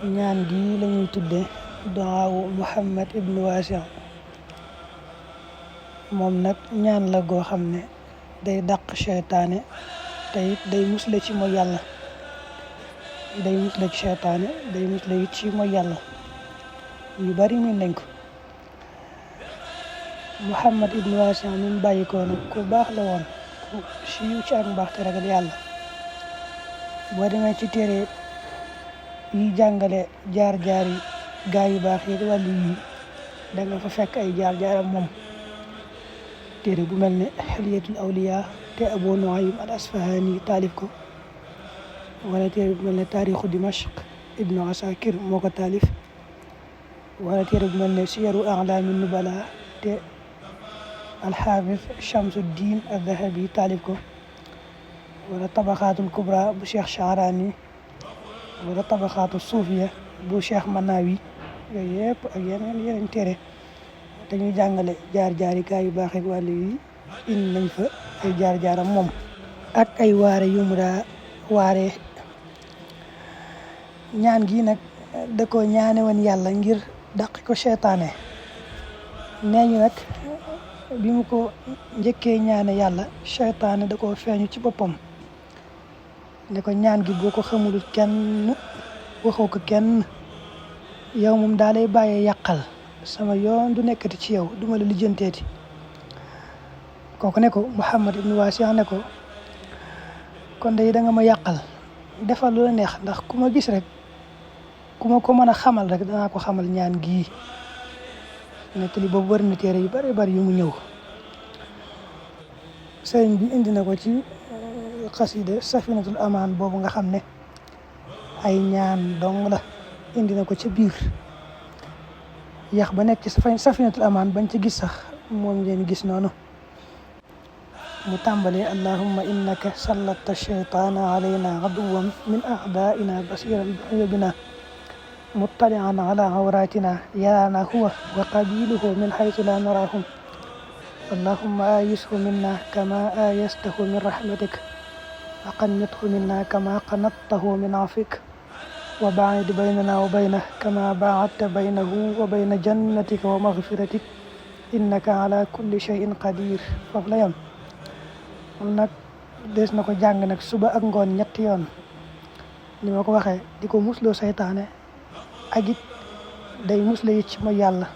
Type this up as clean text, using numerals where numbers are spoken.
ñaan gi lañuy tudde duwaawu Muhammad ibnu Wasi moom nag ñaan la goo xam ne day dàq seytaane te it day musle ci mooy yàlla day musle ci seytaane day musle it ci mooy yàlla ñu bari min nañ ko. Muhammad ibnu Wasi mi mu bàyyi ko nag ku baax la woon ku siiw ci ak mbaax te ragal yàlla. boo demee ci téere yi jàngale jaar-jaar yi gaa yu baax yi wàllu yi da nga fa fekk ay jaar-jaaram moom. téere bu mel ne Hilyatul Awliya te Abu Nuaym al Asfahani taalif ko, wala téere bu mel ne Taarixu Dimashq ibnu Asakir moo ko taalif, wala téere bu mel ne Siyaru A'laami Nubala te Alxaafis Shamsuddin Al-Dhahabi taalif ko, wala Tabaxaatul Kubra bu Cheikh Sha'rani, wala Tabaxaatu Suufiya bu Cheikh Manawi. yooyu yëpp ak yeneen téere dañuy jàngale jaar-jaari gaa yu baax ak wàllu yi indi nañ fa ay jaar-jaaram moom ak ay waare yu mu daa waare. ñaan gi nag da ko ñaane woon yàlla ngir dàq ko seytaane. nee ñu nag bi mu ko njëkkee ñaane yàlla seytaane da ko feeñu ci boppam ne ko ñaan gi boo ko xamul kenn waxoo ko kenn, yow moom daa lay bàyyee yàqal, sama yoon du nekkati ci yow, duma la lijjanteeti. kooku ne ko Muhammad ibnu Wasi ne ko kon day da nga ma yàqal, defal lu la neex, ndax ku ma gis rek ku ma ko mën a xamal rek danaa ko xamal ñaan gii. nettali boobu bari na téere yu bari yu mu ñëw. sëriñ bi indi na ko ci xasida Safinatul Amaan boobu nga xam ne ay ñaan dong la, indi na ko ca biir. yax ba nekk ci Safinatul Amaan bañ ci gis sax moom ngeen gis noonu. mu tàmbalee allahumma innaka sallatta shaytaana alayna aduwan min a'daa'ina basiran bi uyubina muttali'an ala awratina yaraana huwa wa qabiluhu min haythu la narahum allahumma ayishu minna kama ayastahu min rahmatik wa qannithu minna kama qanattahu min afik wa baa'id baynana wa baynah kama baa'adta baynahu wa bayna jannatika wa maghfiratik innaka ala kulli shay'in qadir. foofu la yam moom nag des na ko jàng nag suba ak ngoon ñetti yoon ni ma ko waxee, di ko musloo saytaane ak it day musle it ci mooy yàlla.